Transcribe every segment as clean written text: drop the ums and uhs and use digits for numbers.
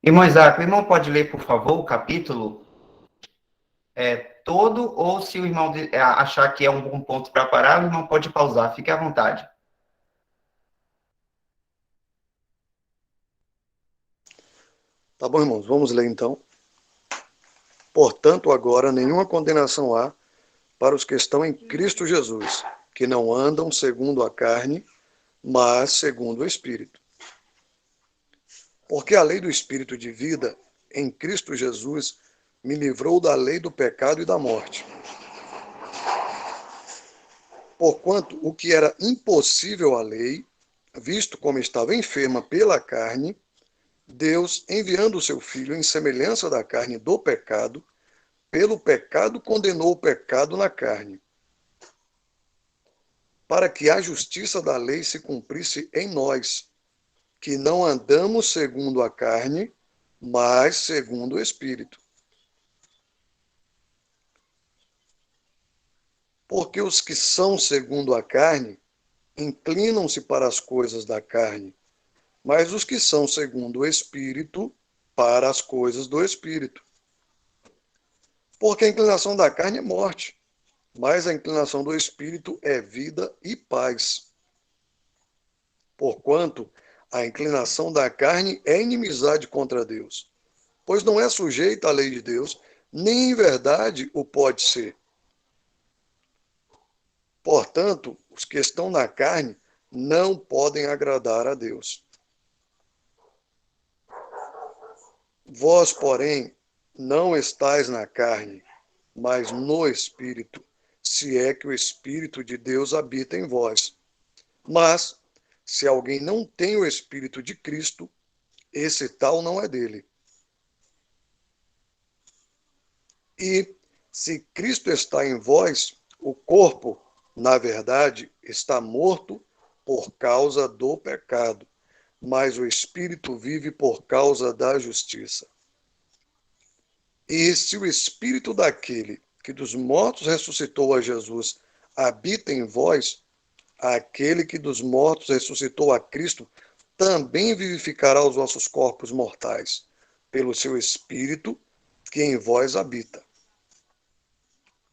Irmão Isaac, o irmão pode ler, por favor, o capítulo todo, ou se o irmão achar que é um bom ponto para parar, o irmão pode pausar, fique à vontade. Tá bom, irmãos, vamos ler então. Portanto, agora nenhuma condenação há para os que estão em Cristo Jesus, que não andam segundo a carne, mas segundo o Espírito. Porque a lei do Espírito de vida em Cristo Jesus me livrou da lei do pecado e da morte. Porquanto o que era impossível à lei, visto como estava enferma pela carne, Deus, enviando o seu Filho em semelhança da carne do pecado, pelo pecado condenou o pecado na carne, para que a justiça da lei se cumprisse em nós, que não andamos segundo a carne, mas segundo o Espírito. Porque os que são segundo a carne inclinam-se para as coisas da carne, mas os que são segundo o Espírito, para as coisas do Espírito. Porque a inclinação da carne é morte, mas a inclinação do Espírito é vida e paz. Porquanto a inclinação da carne é inimizade contra Deus, pois não é sujeita à lei de Deus, nem em verdade o pode ser. Portanto, os que estão na carne não podem agradar a Deus. Vós, porém, não estáis na carne, mas no Espírito, se é que o Espírito de Deus habita em vós. Mas, se alguém não tem o Espírito de Cristo, esse tal não é dele. E, se Cristo está em vós, o corpo, na verdade, está morto por causa do pecado, mas o Espírito vive por causa da justiça. E se o Espírito daquele que dos mortos ressuscitou a Jesus habita em vós, aquele que dos mortos ressuscitou a Cristo também vivificará os vossos corpos mortais, pelo seu Espírito que em vós habita.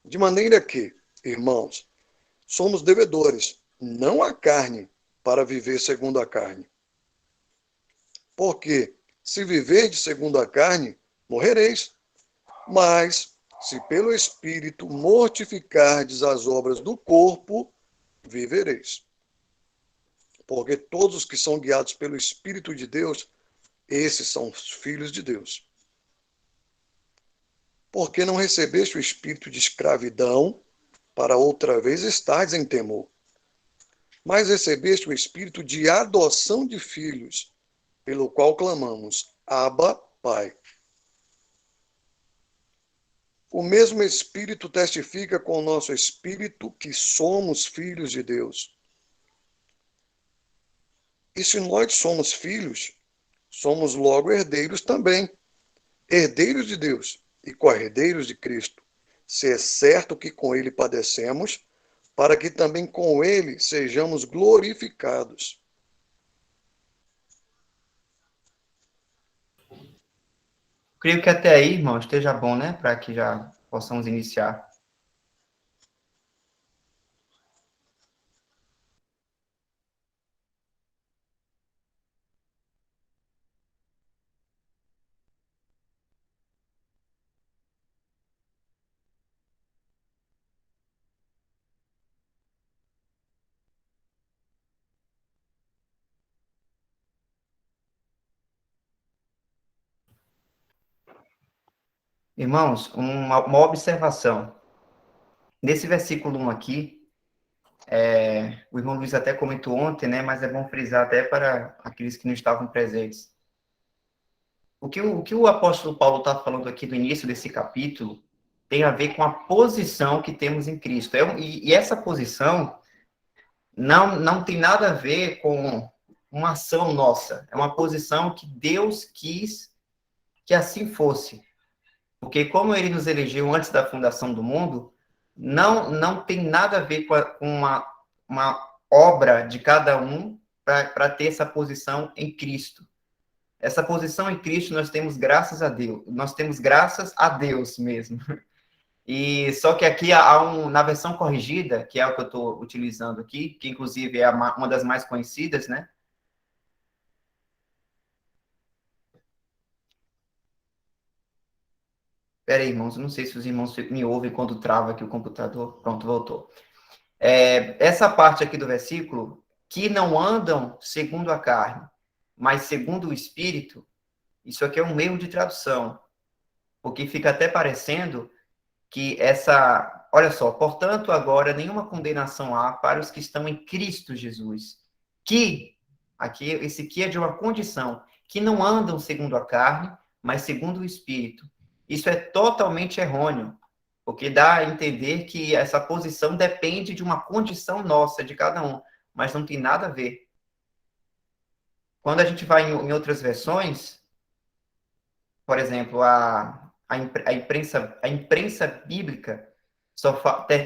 De maneira que, irmãos, somos devedores, não à carne, para viver segundo a carne. Porque, se viverdes segundo a carne, morrereis. Mas, se pelo Espírito mortificardes as obras do corpo, vivereis. Porque todos os que são guiados pelo Espírito de Deus, esses são os filhos de Deus. Porque não recebeste o espírito de escravidão, para outra vez estardes em temor, mas recebeste o espírito de adoção de filhos, pelo qual clamamos, Abba, Pai. O mesmo Espírito testifica com o nosso espírito que somos filhos de Deus. E se nós somos filhos, somos logo herdeiros também, herdeiros de Deus e co-herdeiros de Cristo, se é certo que com ele padecemos, para que também com ele sejamos glorificados. Creio que até aí, irmão, esteja bom, né? Para que já possamos iniciar. Irmãos, uma observação. Nesse versículo 1 aqui, o irmão Luiz até comentou ontem, né? Mas é bom frisar até para aqueles que não estavam presentes. O que o apóstolo Paulo está falando aqui no início desse capítulo tem a ver com a posição que temos em Cristo. E essa posição não tem nada a ver com uma ação nossa. É uma posição que Deus quis que assim fosse. Porque como ele nos elegeu antes da fundação do mundo, não tem nada a ver com uma obra de cada um para ter essa posição em Cristo. Essa posição em Cristo nós temos graças a Deus, nós temos graças a Deus mesmo. E só que aqui na versão corrigida, que é o que eu estou utilizando aqui, que inclusive é uma das mais conhecidas, né? Espera aí, irmãos, eu não sei se os irmãos me ouvem quando trava aqui o computador. Pronto, voltou. Essa parte aqui do versículo, que não andam segundo a carne, mas segundo o Espírito, isso aqui é um erro de tradução, porque fica até parecendo que olha só, portanto, agora nenhuma condenação há para os que estão em Cristo Jesus, esse que é de uma condição, que não andam segundo a carne, mas segundo o Espírito. Isso é totalmente errôneo, porque dá a entender que essa posição depende de uma condição nossa, de cada um, mas não tem nada a ver. Quando a gente vai em outras versões, por exemplo, a imprensa bíblica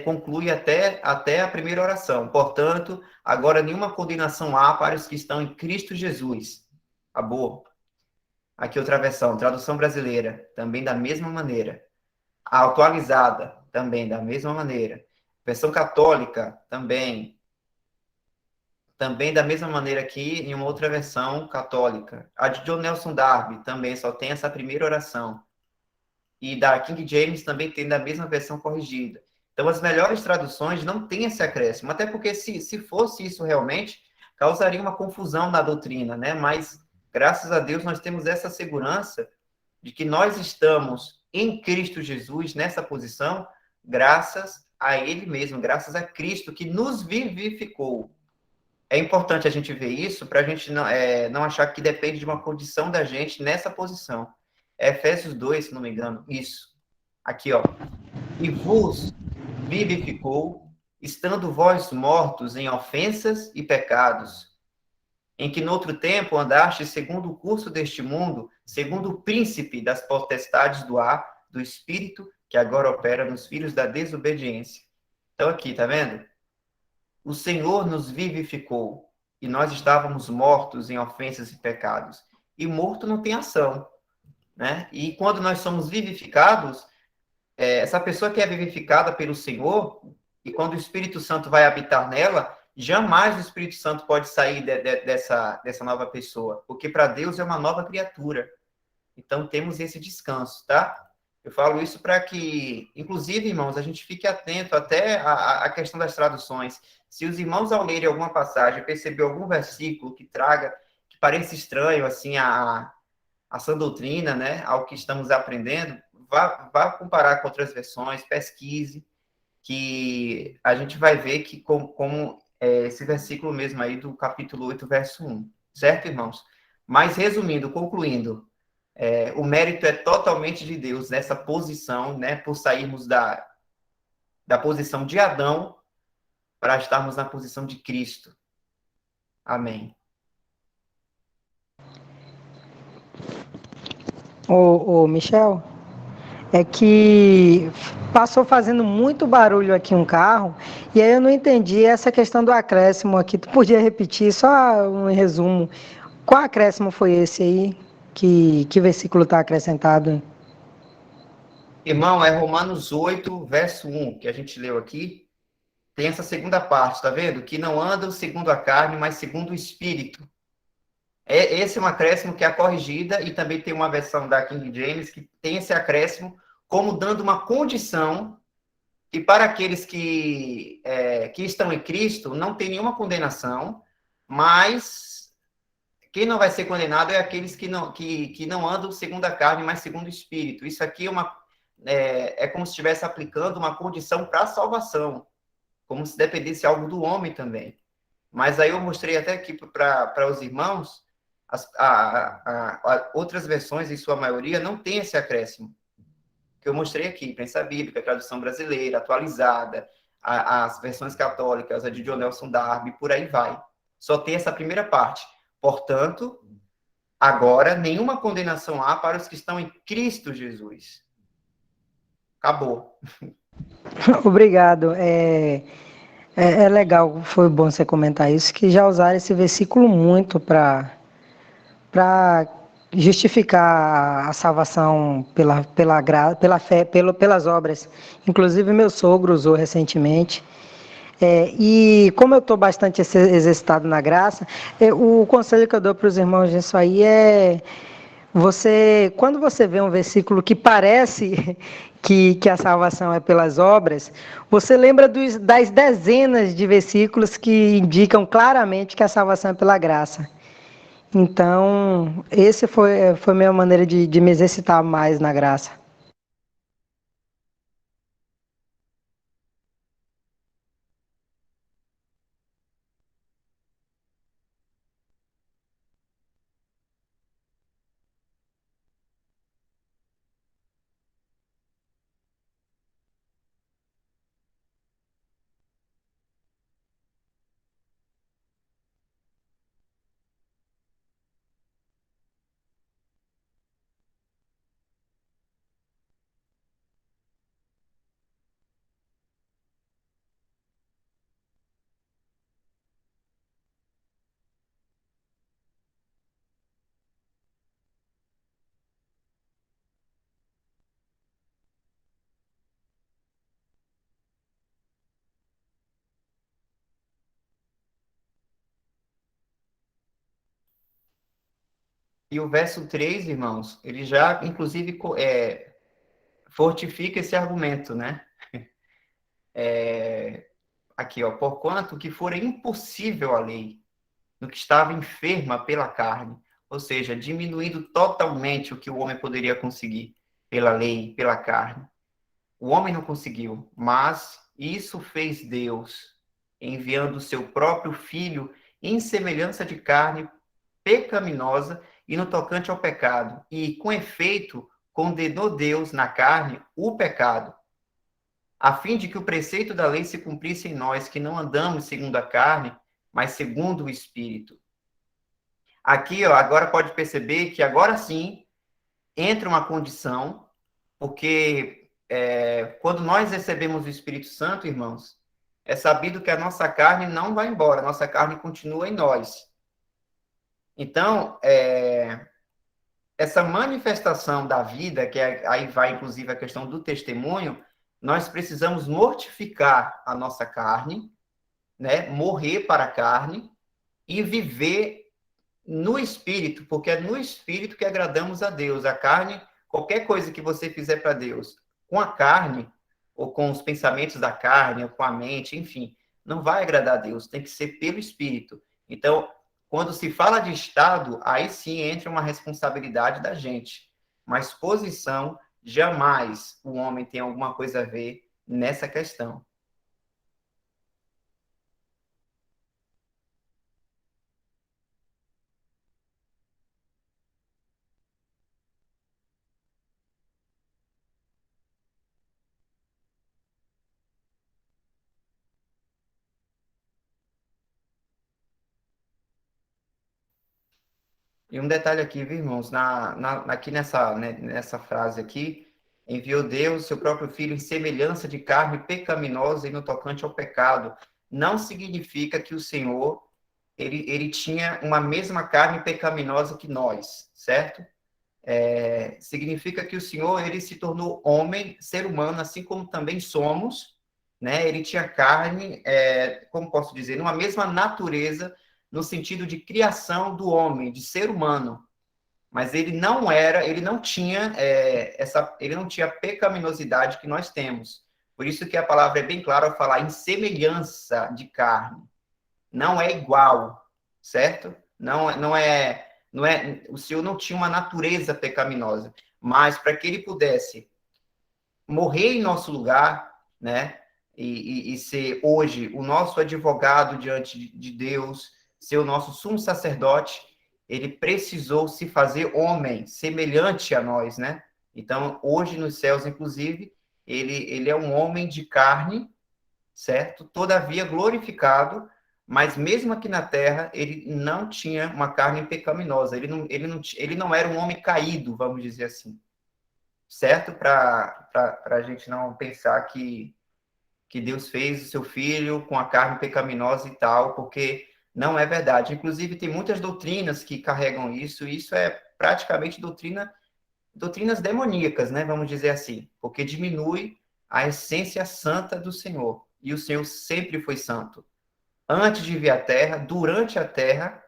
conclui até a primeira oração. Portanto, agora nenhuma condenação há para os que estão em Cristo Jesus. Acabou. Aqui outra versão, tradução brasileira, também da mesma maneira. A atualizada, também da mesma maneira. Versão católica, também da mesma maneira aqui, em uma outra versão católica. A de John Nelson Darby também só tem essa primeira oração. E da King James também tem da mesma versão corrigida. Então, as melhores traduções não têm esse acréscimo, até porque se fosse isso realmente, causaria uma confusão na doutrina, né? Mas, graças a Deus, nós temos essa segurança de que nós estamos em Cristo Jesus, nessa posição, graças a Ele mesmo, graças a Cristo, que nos vivificou. É importante a gente ver isso para a gente não achar que depende de uma condição da gente nessa posição. É Efésios 2, se não me engano. Isso. Aqui, ó. E vos vivificou, estando vós mortos em ofensas e pecados, em que noutro tempo andaste segundo o curso deste mundo, segundo o príncipe das potestades do ar, do espírito, que agora opera nos filhos da desobediência. Então, aqui, tá vendo? O Senhor nos vivificou e nós estávamos mortos em ofensas e pecados. E morto não tem ação, né? E quando nós somos vivificados, essa pessoa que é vivificada pelo Senhor, e quando o Espírito Santo vai habitar nela, jamais o Espírito Santo pode sair dessa nova pessoa, porque para Deus é uma nova criatura. Então temos esse descanso, tá? Eu falo isso para que, inclusive, irmãos, a gente fique atento até à questão das traduções. Se os irmãos, ao lerem alguma passagem, perceber algum versículo que pareça estranho, assim, a sã doutrina, né, ao que estamos aprendendo, vá comparar com outras versões, pesquise, que a gente vai ver que como esse versículo mesmo aí do capítulo 8, verso 1. Certo, irmãos? Mas, resumindo, concluindo, o mérito é totalmente de Deus nessa posição, né, por sairmos da posição de Adão para estarmos na posição de Cristo. Amém. Ô, Michel, é que passou fazendo muito barulho aqui um carro, e aí eu não entendi essa questão do acréscimo aqui. Tu podia repetir só um resumo? Qual acréscimo foi esse aí? Que versículo está acrescentado? Irmão, é Romanos 8, verso 1, que a gente leu aqui. Tem essa segunda parte, tá vendo? Que não andam segundo a carne, mas segundo o Espírito. Esse é um acréscimo que é a corrigida, e também tem uma versão da King James que tem esse acréscimo como dando uma condição, e para aqueles que estão em Cristo, não tem nenhuma condenação, mas quem não vai ser condenado é aqueles que não andam segundo a carne, mas segundo o Espírito. Isso aqui é como se estivesse aplicando uma condição para a salvação, como se dependesse algo do homem também. Mas aí eu mostrei até aqui para os irmãos, outras versões, em sua maioria, não tem esse acréscimo que eu mostrei aqui, Imprensa Bíblica, tradução brasileira, atualizada, as versões católicas, a de John Nelson Darby, por aí vai. Só tem essa primeira parte. Portanto, agora, nenhuma condenação há para os que estão em Cristo Jesus. Acabou. Obrigado. É legal, foi bom você comentar isso, que já usaram esse versículo muito para justificar a salvação pela fé, pelas obras. Inclusive, meu sogro usou recentemente. E como eu estou bastante exercitado na graça, o conselho que eu dou para os irmãos nisso aí é quando você vê um versículo que parece que a salvação é pelas obras, você lembra das dezenas de versículos que indicam claramente que a salvação é pela graça. Então, esse foi a minha maneira de me exercitar mais na graça. E o verso 3, irmãos, ele já, inclusive, fortifica esse argumento, né? Aqui, ó, porquanto que for impossível a lei, no que estava enferma pela carne, ou seja, diminuindo totalmente o que o homem poderia conseguir pela lei, pela carne. O homem não conseguiu, mas isso fez Deus, enviando o seu próprio filho em semelhança de carne pecaminosa e no tocante ao pecado, e com efeito condenou Deus na carne o pecado, a fim de que o preceito da lei se cumprisse em nós, que não andamos segundo a carne, mas segundo o Espírito. Aqui, ó, agora pode perceber que agora sim entra uma condição, porque quando nós recebemos o Espírito Santo, irmãos, é sabido que a nossa carne não vai embora, a nossa carne continua em nós. Então, essa manifestação da vida, que aí vai inclusive a questão do testemunho, nós precisamos mortificar a nossa carne, né? Morrer para a carne e viver no Espírito, porque é no Espírito que agradamos a Deus. A carne, qualquer coisa que você fizer para Deus com a carne, ou com os pensamentos da carne, ou com a mente, enfim, não vai agradar a Deus, tem que ser pelo Espírito. Então, quando se fala de Estado, aí sim entra uma responsabilidade da gente. Mas posição, jamais o homem tem alguma coisa a ver nessa questão. E um detalhe aqui, viu, irmãos? Aqui nessa frase aqui, enviou Deus seu próprio Filho em semelhança de carne pecaminosa e no tocante ao pecado. Não significa que o Senhor, ele tinha uma mesma carne pecaminosa que nós, certo? Significa que o Senhor, ele se tornou homem, ser humano, assim como também somos, né? Ele tinha carne, como posso dizer, numa mesma natureza, no sentido de criação do homem, de ser humano. Mas ele não tinha ele não tinha a pecaminosidade que nós temos. Por isso que a palavra é bem clara ao falar em semelhança de carne. Não é igual, certo? O Senhor não tinha uma natureza pecaminosa, mas para que ele pudesse morrer em nosso lugar, né? E ser hoje o nosso advogado diante de Deus, ser o nosso sumo sacerdote, ele precisou se fazer homem, semelhante a nós, né? Então, hoje nos céus, inclusive, ele é um homem de carne, certo? Todavia glorificado, mas mesmo aqui na terra, ele não tinha uma carne pecaminosa, ele não era um homem caído, vamos dizer assim, certo? Para a gente não pensar que Deus fez o seu filho com a carne pecaminosa e tal, porque não é verdade. Inclusive, tem muitas doutrinas que carregam isso, e isso é praticamente doutrinas demoníacas, né? Vamos dizer assim, porque diminui a essência santa do Senhor. E o Senhor sempre foi santo. Antes de vir à Terra, durante a Terra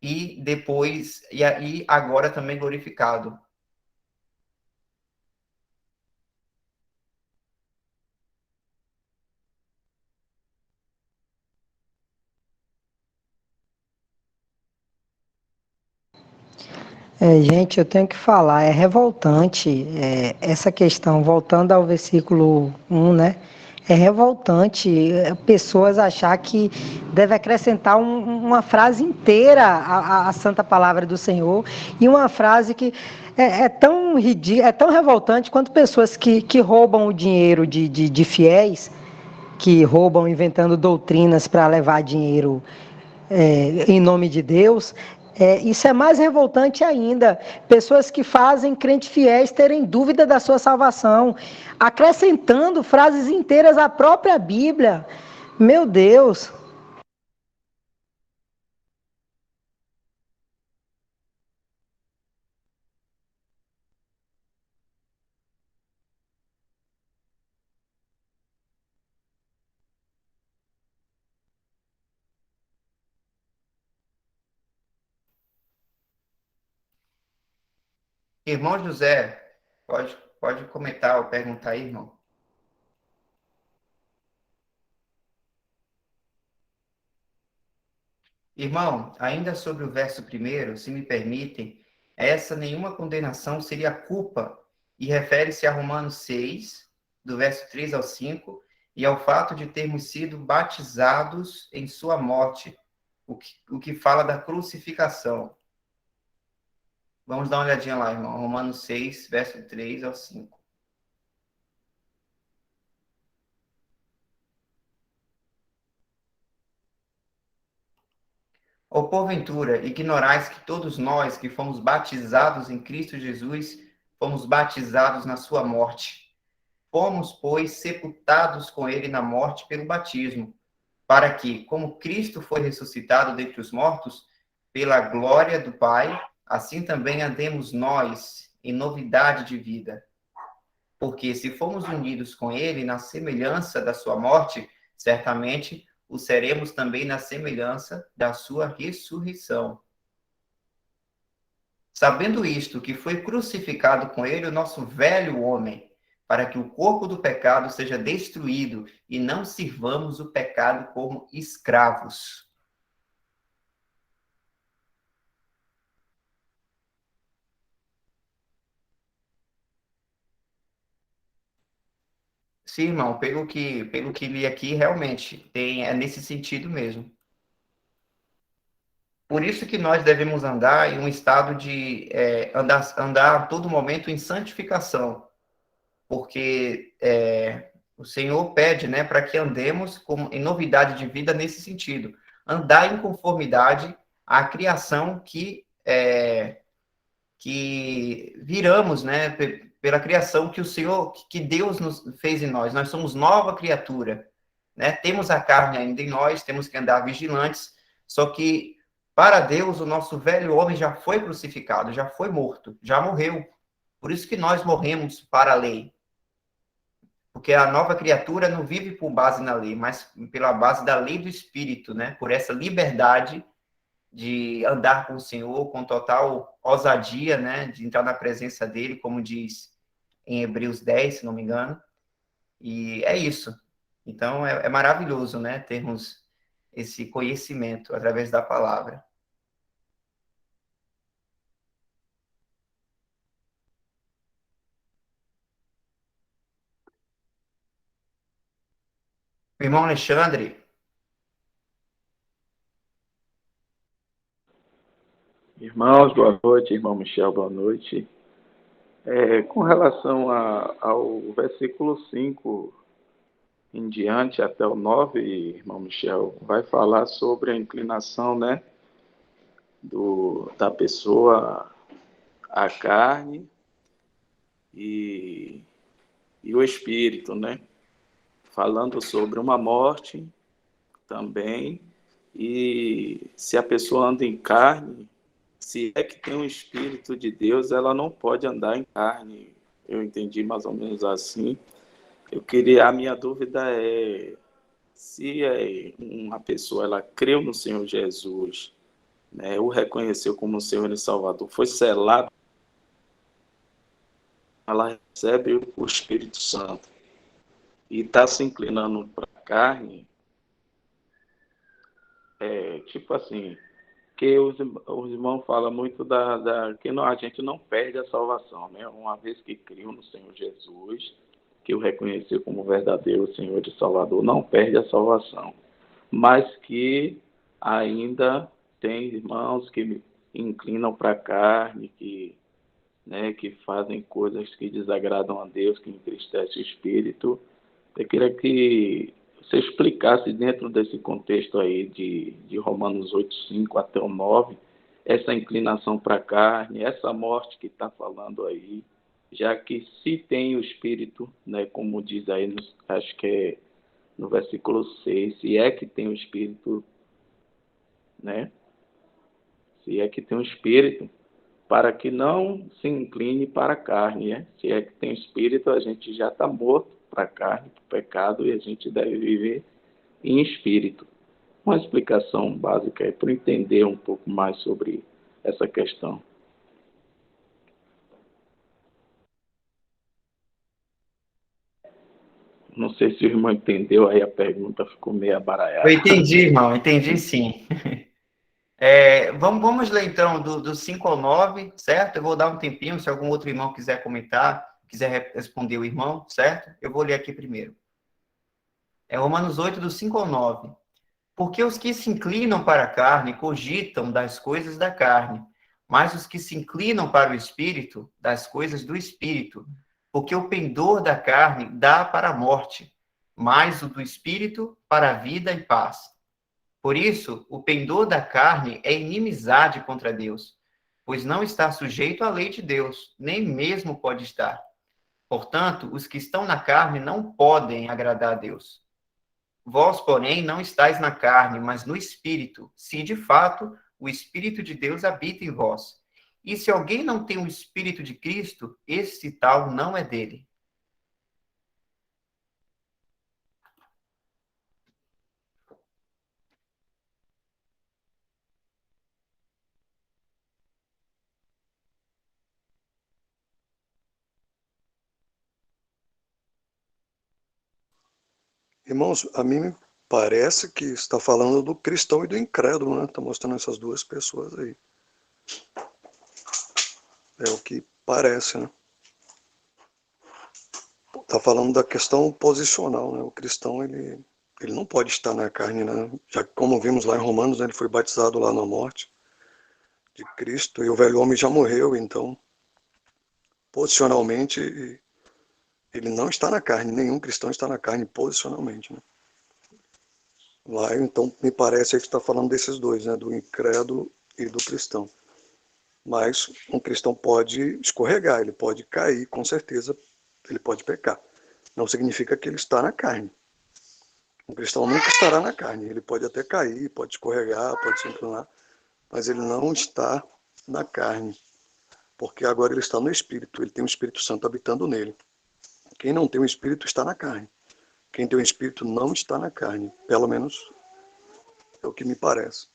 e depois, e agora também glorificado. Gente, eu tenho que falar, é revoltante essa questão, voltando ao versículo 1, né? É revoltante pessoas achar que deve acrescentar uma frase inteira à santa palavra do Senhor, e uma frase que é tão ridícula, é tão revoltante quanto pessoas que roubam o dinheiro de fiéis, que roubam inventando doutrinas para levar dinheiro em nome de Deus. Isso é mais revoltante ainda. Pessoas que fazem crentes fiéis terem dúvida da sua salvação, acrescentando frases inteiras à própria Bíblia. Meu Deus! Irmão José, pode comentar ou perguntar aí, irmão. Irmão, ainda sobre o verso primeiro, se me permitem, essa nenhuma condenação seria culpa, e refere-se a Romanos 6, do verso 3 ao 5, e ao fato de termos sido batizados em sua morte, o que fala da crucificação. Vamos dar uma olhadinha lá, irmão. Romanos 6, verso 3 ao 5. Ou porventura, ignorais que todos nós que fomos batizados em Cristo Jesus, fomos batizados na sua morte. Fomos, pois, sepultados com ele na morte pelo batismo, para que, como Cristo foi ressuscitado dentre os mortos, pela glória do Pai, assim também andemos nós em novidade de vida. Porque se fomos unidos com ele na semelhança da sua morte, certamente o seremos também na semelhança da sua ressurreição. Sabendo isto, que foi crucificado com ele o nosso velho homem, para que o corpo do pecado seja destruído e não sirvamos o pecado como escravos. Sim, irmão, pelo que li aqui, realmente é nesse sentido mesmo. Por isso que nós devemos andar em um estado de andar a todo momento em santificação, porque o Senhor pede, né, para que andemos em novidade de vida nesse sentido, andar em conformidade à criação que viramos, né, pela criação que o Senhor, que Deus nos fez em nós. Nós somos nova criatura, né? Temos a carne ainda em nós, temos que andar vigilantes, só que para Deus o nosso velho homem já foi crucificado, já foi morto, já morreu. Por isso que nós morremos para a lei. Porque a nova criatura não vive por base na lei, mas pela base da lei do Espírito, né? Por essa liberdade de andar com o Senhor com total ousadia, né, de entrar na presença dele, como diz em Hebreus 10, se não me engano. E é isso. Então, é maravilhoso, né, termos esse conhecimento através da palavra. Irmão Alexandre, Irmãos, boa noite. Irmão Michel, boa noite. Com relação ao versículo 5 em diante, até o 9, irmão Michel, vai falar sobre a inclinação, né, da pessoa à carne e o espírito, né? Falando sobre uma morte também, e se a pessoa anda em carne, se é que tem um Espírito de Deus, ela não pode andar em carne. Eu entendi mais ou menos assim. A minha dúvida é se uma pessoa ela creu no Senhor Jesus, né, o reconheceu como Senhor e Salvador, foi selado, ela recebe o Espírito Santo e está se inclinando para a carne, tipo assim, que os irmãos falam muito que não, a gente não perde a salvação, né? Uma vez que criou no Senhor Jesus, que o reconheceu como verdadeiro Senhor e Salvador, não perde a salvação, mas que ainda tem irmãos que inclinam para a carne, que fazem coisas que desagradam a Deus, que entristecem o espírito. Eu queria que você explicasse dentro desse contexto aí de Romanos 8:5 até o 9, essa inclinação para a carne, essa morte que está falando aí, já que se tem o espírito, né, como diz aí, acho que é no versículo 6, se é que tem o espírito, né? Se é que tem o espírito, para que não se incline para a carne, né? Se é que tem espírito, a gente já está morto para a carne, para o pecado, e a gente deve viver em espírito. Uma explicação básica é para entender um pouco mais sobre essa questão. Não sei se o irmão entendeu, aí a pergunta ficou meio abaraiada. Eu entendi, irmão, entendi sim. Vamos ler então do 5 ao 9, certo? Eu vou dar um tempinho, se algum outro irmão quiser comentar, quiser responder o irmão, certo? Eu vou ler aqui primeiro. Romanos 8, do 5 ao 9. Porque os que se inclinam para a carne cogitam das coisas da carne, mas os que se inclinam para o espírito, das coisas do espírito. Porque o pendor da carne dá para a morte, mas o do espírito para a vida e paz. Por isso, o pendor da carne é inimizade contra Deus, pois não está sujeito à lei de Deus, nem mesmo pode estar. Portanto, os que estão na carne não podem agradar a Deus. Vós, porém, não estáis na carne, mas no Espírito, se de fato o Espírito de Deus habita em vós. E se alguém não tem o Espírito de Cristo, esse tal não é dele. Irmãos, a mim me parece que está falando do cristão e do incrédulo, né? Está mostrando essas duas pessoas aí. É o que parece, né? Está falando da questão posicional, né? O cristão, ele não pode estar na carne, né? Já que, como vimos lá em Romanos, né, ele foi batizado lá na morte de Cristo e o velho homem já morreu, então, posicionalmente, ele não está na carne, nenhum cristão está na carne posicionalmente, né? Lá, então, me parece que está falando desses dois, né? Do incrédulo e do cristão. Mas um cristão pode escorregar, ele pode cair, com certeza, ele pode pecar. Não significa que ele está na carne. Um cristão nunca estará na carne. Ele pode até cair, pode escorregar, pode se inclinar, mas ele não está na carne, porque agora ele está no Espírito, ele tem o Espírito Santo habitando nele. Quem não tem o Espírito está na carne. Quem tem o Espírito não está na carne, pelo menos é o que me parece.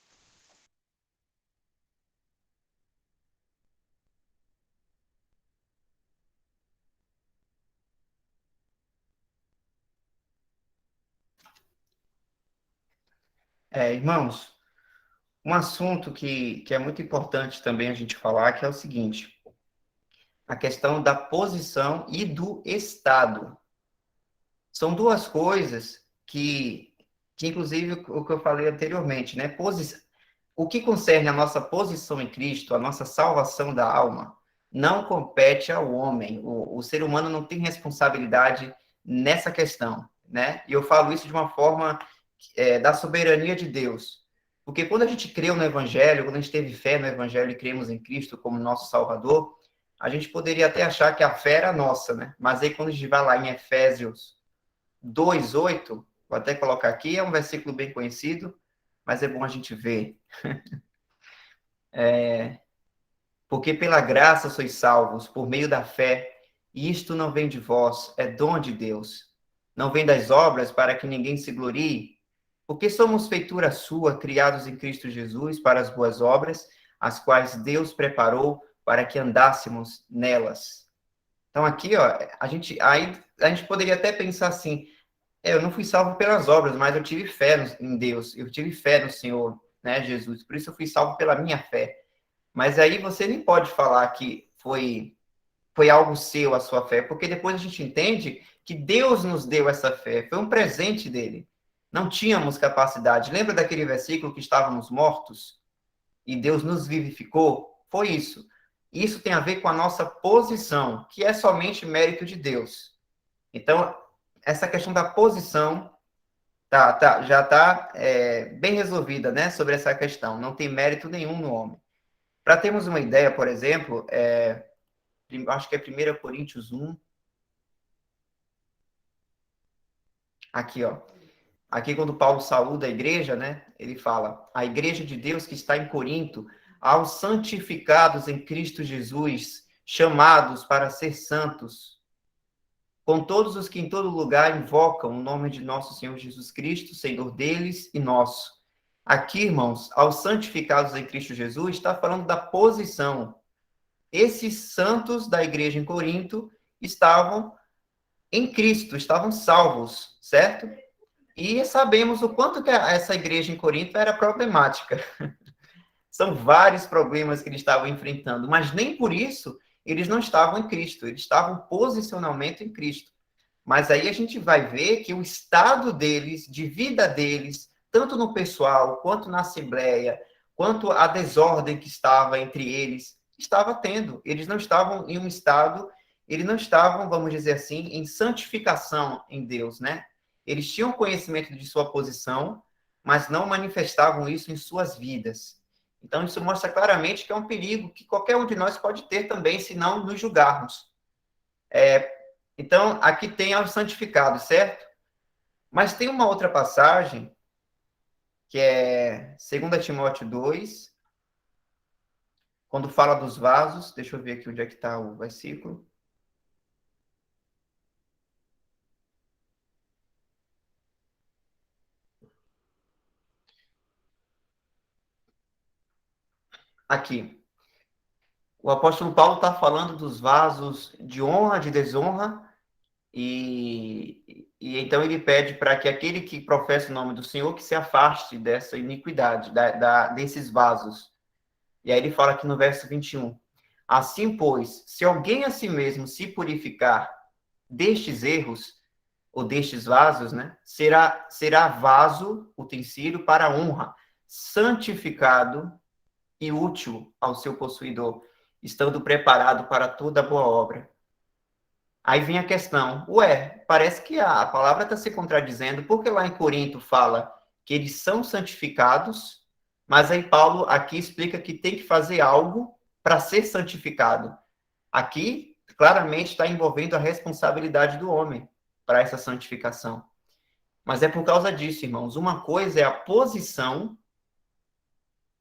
Irmãos, um assunto que é muito importante também a gente falar, que é o seguinte, a questão da posição e do estado. São duas coisas que inclusive, o que eu falei anteriormente, né? O que concerne a nossa posição em Cristo, a nossa salvação da alma, não compete ao homem. O ser humano não tem responsabilidade nessa questão, né? E eu falo isso de uma forma da soberania de Deus. Porque quando a gente creu no Evangelho, quando a gente teve fé no Evangelho e cremos em Cristo como nosso Salvador, a gente poderia até achar que a fé era nossa, né? Mas aí quando a gente vai lá em Efésios 2:8, vou até colocar aqui, é um versículo bem conhecido, mas é bom a gente ver. Porque pela graça sois salvos, por meio da fé, e isto não vem de vós, é dom de Deus. Não vem das obras, para que ninguém se glorie, porque somos feitura sua, criados em Cristo Jesus, para as boas obras, as quais Deus preparou para que andássemos nelas. Então aqui, ó, a gente poderia até pensar assim, eu não fui salvo pelas obras, mas eu tive fé em Deus, eu tive fé no Senhor, né, Jesus, por isso eu fui salvo pela minha fé. Mas aí você nem pode falar que foi algo seu a sua fé, porque depois a gente entende que Deus nos deu essa fé, foi um presente dele. Não tínhamos capacidade. Lembra daquele versículo que estávamos mortos e Deus nos vivificou? Foi isso. Isso tem a ver com a nossa posição, que é somente mérito de Deus. Então, essa questão da posição já está bem resolvida, né, sobre essa questão. Não tem mérito nenhum no homem. Para termos uma ideia, por exemplo, acho que é 1 Coríntios 1. Aqui, ó. Aqui, quando Paulo saúda a igreja, né? Ele fala: a igreja de Deus que está em Corinto, aos santificados em Cristo Jesus, chamados para ser santos, com todos os que em todo lugar invocam o nome de nosso Senhor Jesus Cristo, Senhor deles e nosso. Aqui, irmãos, aos santificados em Cristo Jesus, está falando da posição. Esses santos da igreja em Corinto estavam em Cristo, estavam salvos, certo? E sabemos o quanto que essa igreja em Corinto era problemática. São vários problemas que eles estavam enfrentando, mas nem por isso eles não estavam em Cristo, eles estavam posicionamento em Cristo. Mas aí a gente vai ver que o estado deles, de vida deles, tanto no pessoal, quanto na assembleia, quanto a desordem que estava entre eles, estava tendo. Eles não estavam em um estado, eles não estavam, vamos dizer assim, em santificação em Deus, né? Eles tinham conhecimento de sua posição, mas não manifestavam isso em suas vidas. Então, isso mostra claramente que é um perigo que qualquer um de nós pode ter também, se não nos julgarmos. Então, aqui tem aos santificados, certo? Mas tem uma outra passagem, que é 2 Timóteo 2, quando fala dos vasos. Deixa eu ver aqui onde é que está o versículo. Aqui. O apóstolo Paulo está falando dos vasos de honra, de desonra, e então ele pede para que aquele que professa o nome do Senhor que se afaste dessa iniquidade, desses vasos. E aí ele fala aqui no verso 21. Assim, pois, se alguém a si mesmo se purificar destes erros, ou destes vasos, né, será vaso, utensílio para a honra, santificado e útil ao seu possuidor, estando preparado para toda boa obra. Aí vem a questão, parece que a palavra está se contradizendo, porque lá em Corinto fala que eles são santificados, mas aí Paulo aqui explica que tem que fazer algo para ser santificado. Aqui, claramente, está envolvendo a responsabilidade do homem para essa santificação. Mas é por causa disso, irmãos. Uma coisa é a posição,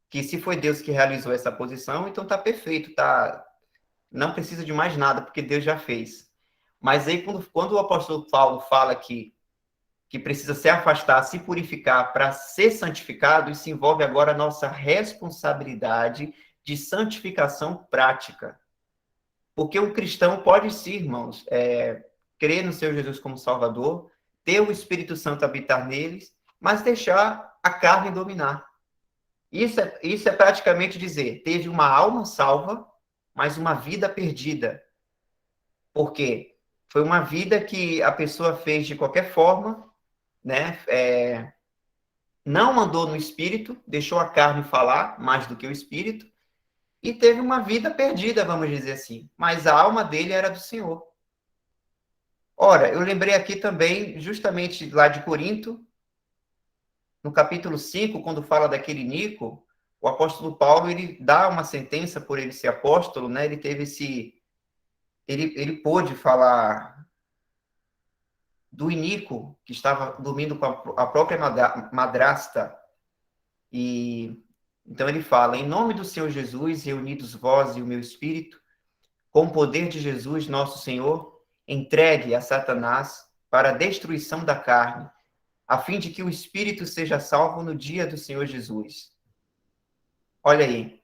que se foi Deus que realizou essa posição, então está perfeito, não precisa de mais nada, porque Deus já fez. Mas aí, quando o apóstolo Paulo fala que precisa se afastar, se purificar para ser santificado, isso envolve agora a nossa responsabilidade de santificação prática. Porque um cristão pode sim, irmãos, crer no Senhor Jesus como Salvador, ter o Espírito Santo habitar neles, mas deixar a carne dominar. Isso é praticamente dizer, teve uma alma salva, mas uma vida perdida. Por quê? Foi uma vida que a pessoa fez de qualquer forma, né? Não andou no espírito, deixou a carne falar mais do que o espírito, e teve uma vida perdida, vamos dizer assim. Mas a alma dele era do Senhor. Ora, eu lembrei aqui também, justamente lá de Corinto, no capítulo 5, quando fala daquele Nico, o apóstolo Paulo, ele dá uma sentença por ele ser apóstolo, né? Ele teve ele pôde falar do Inico, que estava dormindo com a própria madrasta, e Então ele fala, em nome do Senhor Jesus, reunidos vós e o meu espírito, com o poder de Jesus, nosso Senhor, entregue a Satanás para a destruição da carne, a fim de que o espírito seja salvo no dia do Senhor Jesus. Olha aí,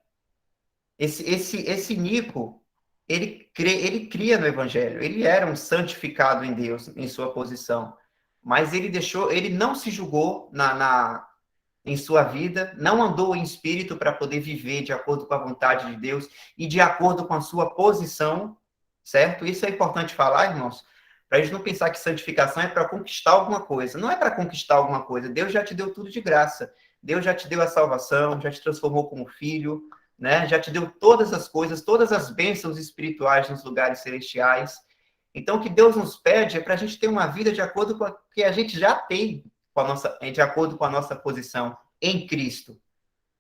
esse Nico, ele cria no Evangelho, ele era um santificado em Deus, em sua posição, mas ele não se julgou em sua vida, não andou em espírito para poder viver de acordo com a vontade de Deus e de acordo com a sua posição, certo? Isso é importante falar, irmãos, para a gente não pensar que santificação é para conquistar alguma coisa. Não é para conquistar alguma coisa. Deus já te deu tudo de graça. Deus já te deu a salvação, já te transformou como filho, né? Já te deu todas as coisas, todas as bênçãos espirituais nos lugares celestiais. Então, o que Deus nos pede é para a gente ter uma vida de acordo com o que a gente já tem, de acordo com a nossa posição em Cristo.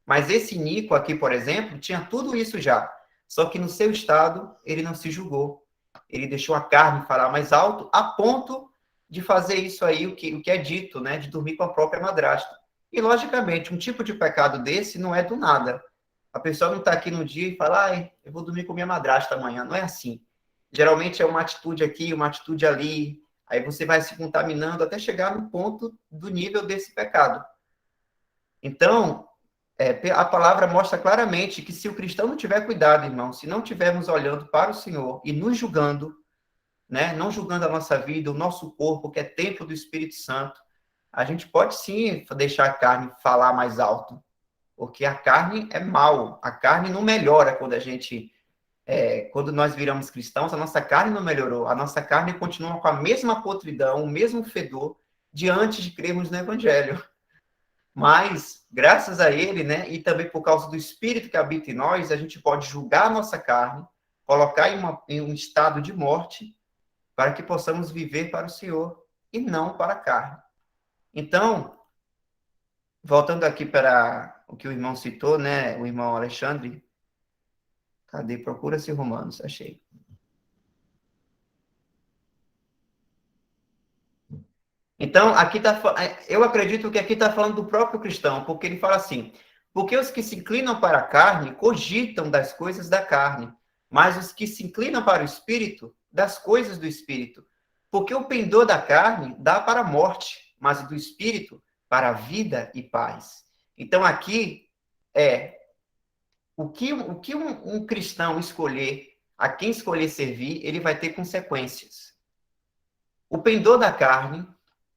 Mas esse Nico aqui, por exemplo, tinha tudo isso já. Só que no seu estado, ele não se julgou. Ele deixou a carne falar mais alto, a ponto de fazer isso aí, o que é dito, né? De dormir com a própria madrasta. E, logicamente, um tipo de pecado desse não é do nada. A pessoa não está aqui no dia e fala, eu vou dormir com minha madrasta amanhã. Não é assim. Geralmente é uma atitude aqui, uma atitude ali. Aí você vai se contaminando até chegar no ponto do nível desse pecado. Então, a palavra mostra claramente que se o cristão não tiver cuidado, irmão, se não tivermos olhando para o Senhor e nos julgando, né, não julgando a nossa vida, o nosso corpo, que é templo do Espírito Santo, a gente pode sim deixar a carne falar mais alto, porque a carne é mal, a carne não melhora quando nós viramos cristãos, a nossa carne não melhorou, a nossa carne continua com a mesma podridão, o mesmo fedor, de antes de crermos no Evangelho. Mas, graças a ele, né, e também por causa do Espírito que habita em nós, a gente pode julgar a nossa carne, colocar em um estado de morte, para que possamos viver para o Senhor e não para a carne. Então, voltando aqui para o que o irmão citou, né, o irmão Alexandre, cadê? Procura-se Romanos, achei. Então, eu acredito que aqui está falando do próprio cristão, porque ele fala assim, porque os que se inclinam para a carne cogitam das coisas da carne, mas os que se inclinam para o Espírito, das coisas do Espírito. Porque o pendor da carne dá para a morte, mas o do Espírito para a vida e paz. Então, aqui o que um cristão escolher, a quem escolher servir, ele vai ter consequências. O pendor da carne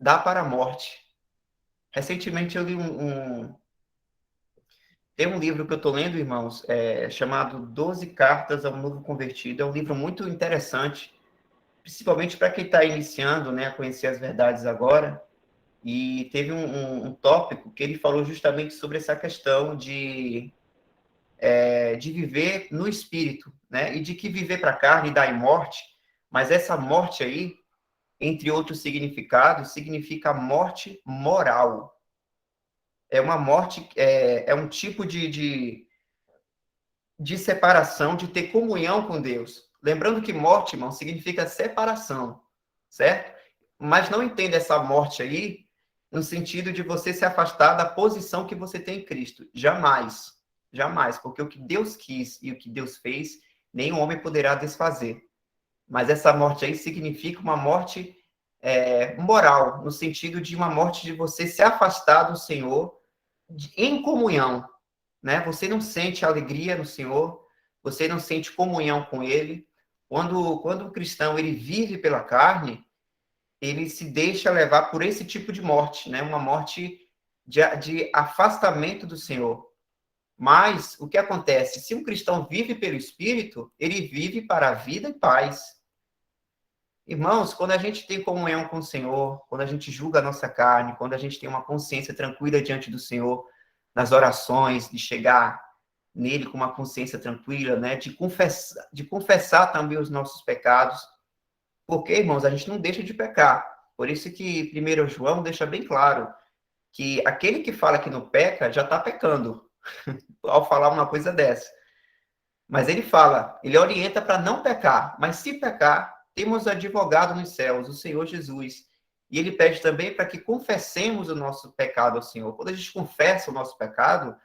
dá para a morte. Recentemente eu li tem um livro que eu estou lendo, irmãos, chamado 12 Cartas ao Novo Convertido. É um livro muito interessante, principalmente para quem está iniciando, né, a conhecer as verdades agora. E teve um tópico que ele falou justamente sobre essa questão de viver no espírito, né? E de que viver para a carne dá em morte, mas essa morte aí, entre outros significados, significa morte moral. É uma morte, é um tipo de separação, de ter comunhão com Deus. Lembrando que morte, irmão, significa separação, certo? Mas não entenda essa morte aí no sentido de você se afastar da posição que você tem em Cristo. Jamais. Jamais. Porque o que Deus quis e o que Deus fez, nenhum homem poderá desfazer. Mas essa morte aí significa uma morte moral, no sentido de uma morte de você se afastar do Senhor em comunhão, né? Você não sente alegria no Senhor, você não sente comunhão com Ele. Quando o cristão ele vive pela carne, ele se deixa levar por esse tipo de morte, né? Uma morte de afastamento do Senhor. Mas o que acontece? Se um cristão vive pelo Espírito, ele vive para a vida e paz. Irmãos, quando a gente tem comunhão com o Senhor, quando a gente julga a nossa carne, quando a gente tem uma consciência tranquila diante do Senhor, nas orações, de chegar nele com uma consciência tranquila, né? De confessar também os nossos pecados. Porque, irmãos, a gente não deixa de pecar. Por isso que 1 João deixa bem claro que aquele que fala que não peca, já está pecando, ao falar uma coisa dessa. Mas ele orienta para não pecar. Mas se pecar, temos advogado nos céus, o Senhor Jesus. E ele pede também para que confessemos o nosso pecado ao Senhor. Quando a gente confessa o nosso pecado,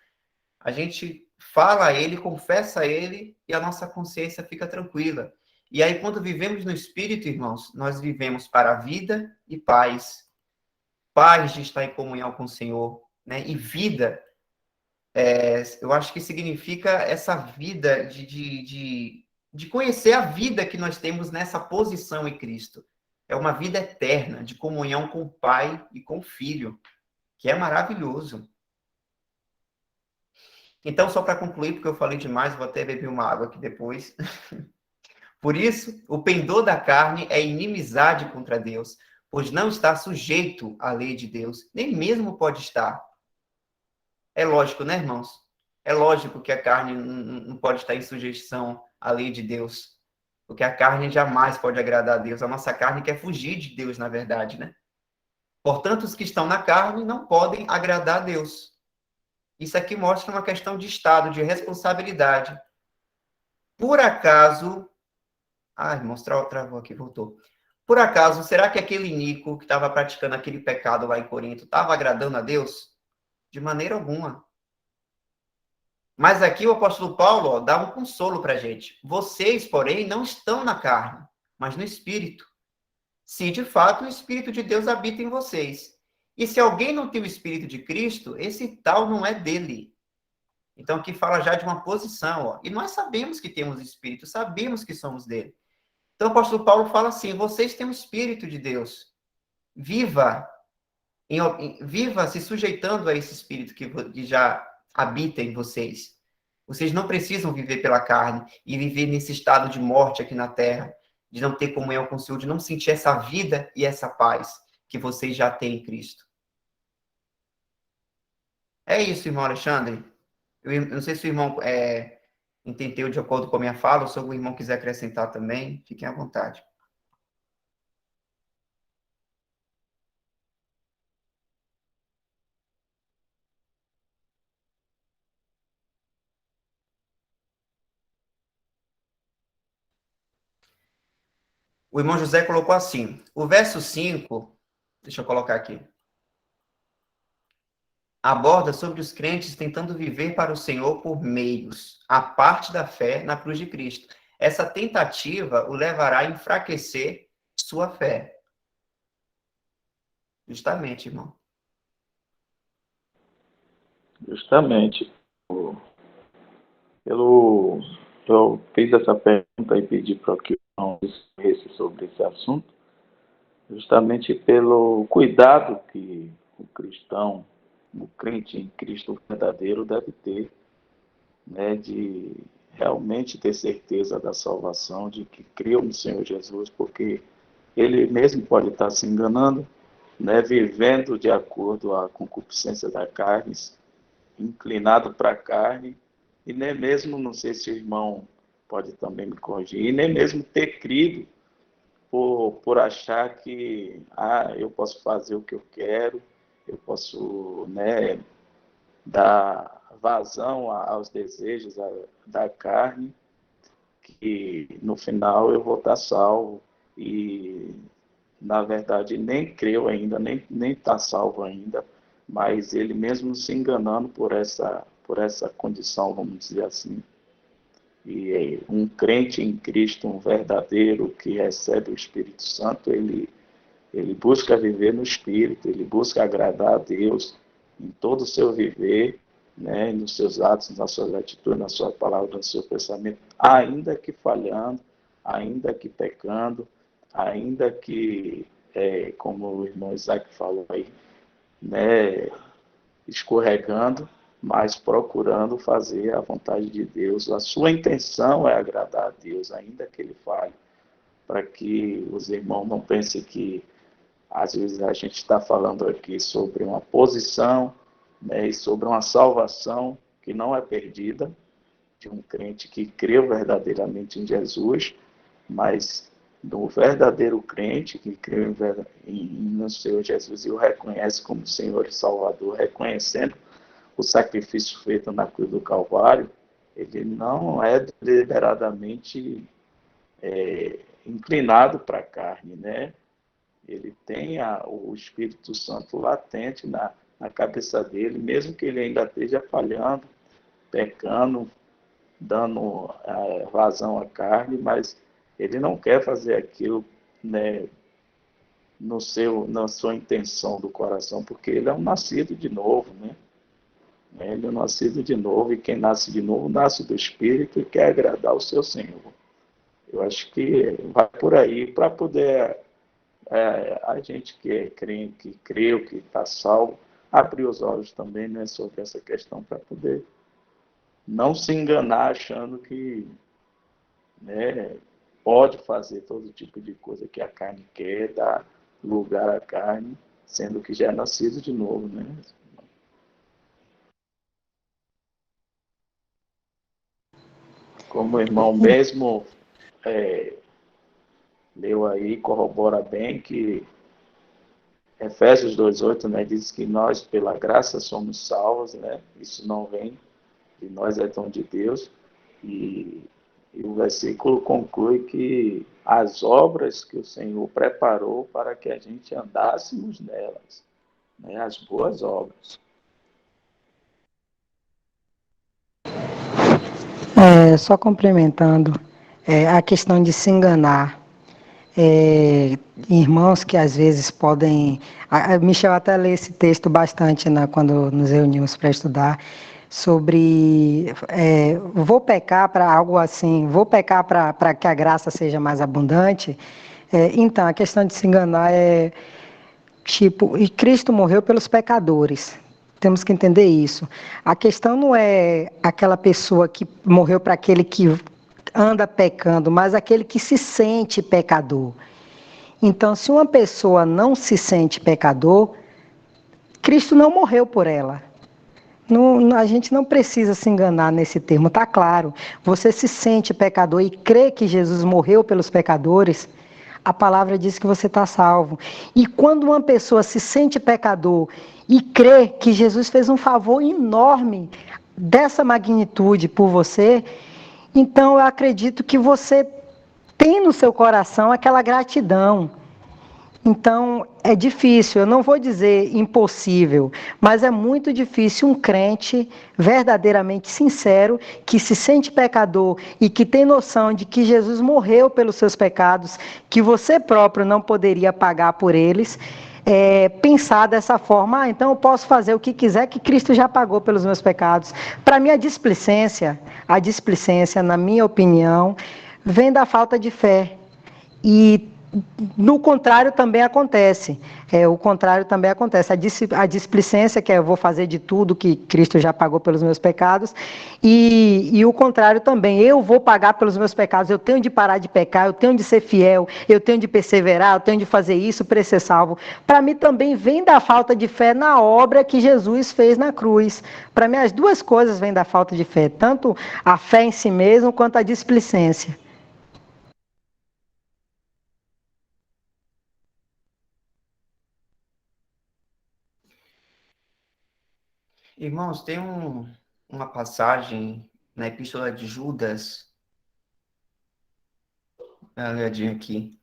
A gente fala a Ele, confessa a Ele, e a nossa consciência fica tranquila. E aí, quando vivemos no Espírito, irmãos, nós vivemos para a vida e paz. Paz de estar em comunhão com o Senhor, né? E vida, eu acho que significa essa vida de conhecer a vida que nós temos nessa posição em Cristo. É uma vida eterna, de comunhão com o Pai e com o Filho, que é maravilhoso. Então, só para concluir, porque eu falei demais, vou até beber uma água aqui depois. Por isso, o pendor da carne é inimizade contra Deus, pois não está sujeito à lei de Deus, nem mesmo pode estar. É lógico, né, irmãos? É lógico que a carne não pode estar em sujeição à lei de Deus, porque a carne jamais pode agradar a Deus. A nossa carne quer fugir de Deus, na verdade, né? Portanto, os que estão na carne não podem agradar a Deus. Isso aqui mostra uma questão de estado, de responsabilidade. Por acaso... Ah, irmãos, travou aqui, voltou. Por acaso, será que aquele Nico que estava praticando aquele pecado lá em Corinto estava agradando a Deus? De maneira alguma. Mas aqui o apóstolo Paulo dá um consolo para a gente. Vocês, porém, não estão na carne, mas no Espírito. Se de fato o Espírito de Deus habita em vocês. E se alguém não tem o Espírito de Cristo, esse tal não é dele. Então aqui fala já de uma posição. Ó. E nós sabemos que temos Espírito, sabemos que somos dele. Então o apóstolo Paulo fala assim, vocês têm o Espírito de Deus. Viva se sujeitando a esse Espírito que já habita em vocês. Vocês não precisam viver pela carne e viver nesse estado de morte aqui na terra, de não ter comunhão com o Senhor, de não sentir essa vida e essa paz que vocês já têm em Cristo. É isso, irmão Alexandre. Eu não sei se o irmão entendeu de acordo com a minha fala, ou se o irmão quiser acrescentar também, fiquem à vontade. O irmão José colocou assim, o verso 5, deixa eu colocar aqui, aborda sobre os crentes tentando viver para o Senhor por meios, a parte da fé na cruz de Cristo. Essa tentativa o levará a enfraquecer sua fé. Justamente, irmão. Justamente. Eu fiz essa pergunta e pedi para que o irmão discorresse sobre esse assunto, justamente pelo cuidado que o cristão, o crente em Cristo verdadeiro deve ter, né, de realmente ter certeza da salvação, de que creu no Senhor Jesus, porque ele mesmo pode estar se enganando, né, vivendo de acordo à concupiscência da carne, inclinado para a carne, e nem mesmo, não sei se o irmão pode também me corrigir, e nem mesmo ter crido por achar que eu posso fazer o que eu quero, eu posso, né, dar vazão aos desejos da carne, que no final eu vou estar salvo e, na verdade, nem creu ainda, nem está salvo ainda, mas ele mesmo se enganando por essa condição, vamos dizer assim. E um crente em Cristo, um verdadeiro que recebe o Espírito Santo, ele busca viver no Espírito, ele busca agradar a Deus em todo o seu viver, né, nos seus atos, nas suas atitudes, na sua palavra, no seu pensamento, ainda que falhando, ainda que pecando, ainda que, como o irmão Isaac falou aí, né, escorregando, mas procurando fazer a vontade de Deus. A sua intenção é agradar a Deus, ainda que ele falhe, para que os irmãos não pensem que às vezes a gente está falando aqui sobre uma posição, né, e sobre uma salvação que não é perdida, de um crente que creu verdadeiramente em Jesus, mas do verdadeiro crente que creu no Senhor Jesus e o reconhece como Senhor e Salvador, reconhecendo o sacrifício feito na cruz do Calvário, ele não é deliberadamente inclinado para a carne, né? Ele tem o Espírito Santo latente na cabeça dele, mesmo que ele ainda esteja falhando, pecando, dando vazão à carne, mas ele não quer fazer aquilo, né, na sua intenção do coração, porque ele é um nascido de novo, né? Ele é um nascido de novo, e quem nasce de novo nasce do Espírito e quer agradar o seu Senhor. Eu acho que vai por aí para poder a gente que é crente, que creu, que está salvo, abrir os olhos também, né, sobre essa questão, para poder não se enganar achando que, né, pode fazer todo tipo de coisa que a carne quer, dar lugar à carne, sendo que já é nascido de novo, né? Como o irmão mesmo leu aí, corrobora bem que Efésios 2:8, né, diz que nós, pela graça, somos salvos, né? Isso não vem de nós, é dom de Deus. E o versículo conclui que as obras que o Senhor preparou para que a gente andássemos nelas, né, as boas obras. Só complementando, a questão de se enganar. Irmãos que às vezes podem. A Michel até lê esse texto bastante, né, quando nos reunimos para estudar, sobre vou pecar para algo assim, vou pecar para que a graça seja mais abundante. Então, a questão de se enganar é tipo, e Cristo morreu pelos pecadores. Temos que entender isso. A questão não é aquela pessoa que morreu para aquele que anda pecando, mas aquele que se sente pecador. Então, se uma pessoa não se sente pecador, Cristo não morreu por ela. Não, a gente não precisa se enganar nesse termo, está claro. Você se sente pecador e crê que Jesus morreu pelos pecadores, a palavra diz que você está salvo. E quando uma pessoa se sente pecador e crê que Jesus fez um favor enorme dessa magnitude por você, então eu acredito que você tem no seu coração aquela gratidão. Então, é difícil, eu não vou dizer impossível, mas é muito difícil um crente verdadeiramente sincero, que se sente pecador e que tem noção de que Jesus morreu pelos seus pecados, que você próprio não poderia pagar por eles, pensar dessa forma, então eu posso fazer o que quiser, que Cristo já pagou pelos meus pecados. Para mim, a displicência, na minha opinião, vem da falta de fé. E no contrário também acontece. O contrário também acontece. A displicência, que é eu vou fazer de tudo que Cristo já pagou pelos meus pecados, e o contrário também. Eu vou pagar pelos meus pecados, eu tenho de parar de pecar, eu tenho de ser fiel, eu tenho de perseverar, eu tenho de fazer isso para ser salvo. Para mim também vem da falta de fé na obra que Jesus fez na cruz. Para mim as duas coisas vêm da falta de fé, tanto a fé em si mesmo quanto a displicência. Irmãos, tem uma passagem na Epístola de Judas, dá uma olhadinha aqui.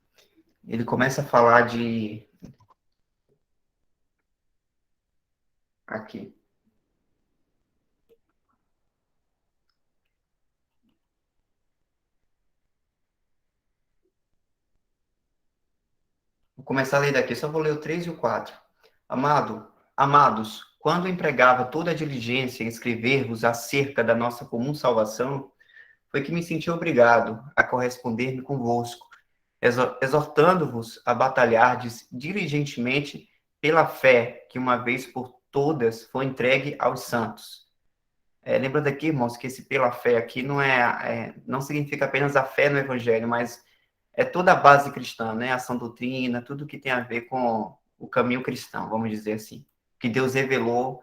Ele começa a falar de... Aqui. Vou começar a ler daqui, só vou ler o 3 e o 4. Amados, quando empregava toda a diligência em escrever-vos acerca da nossa comum salvação, foi que me senti obrigado a corresponder-me convosco, exortando-vos a batalhardes diligentemente pela fé que uma vez por todas foi entregue aos santos. Lembra daqui, irmãos, que esse pela fé aqui não significa apenas a fé no Evangelho, mas é toda a base cristã, né? A sã doutrina, tudo que tem a ver com o caminho cristão, vamos dizer assim, que Deus revelou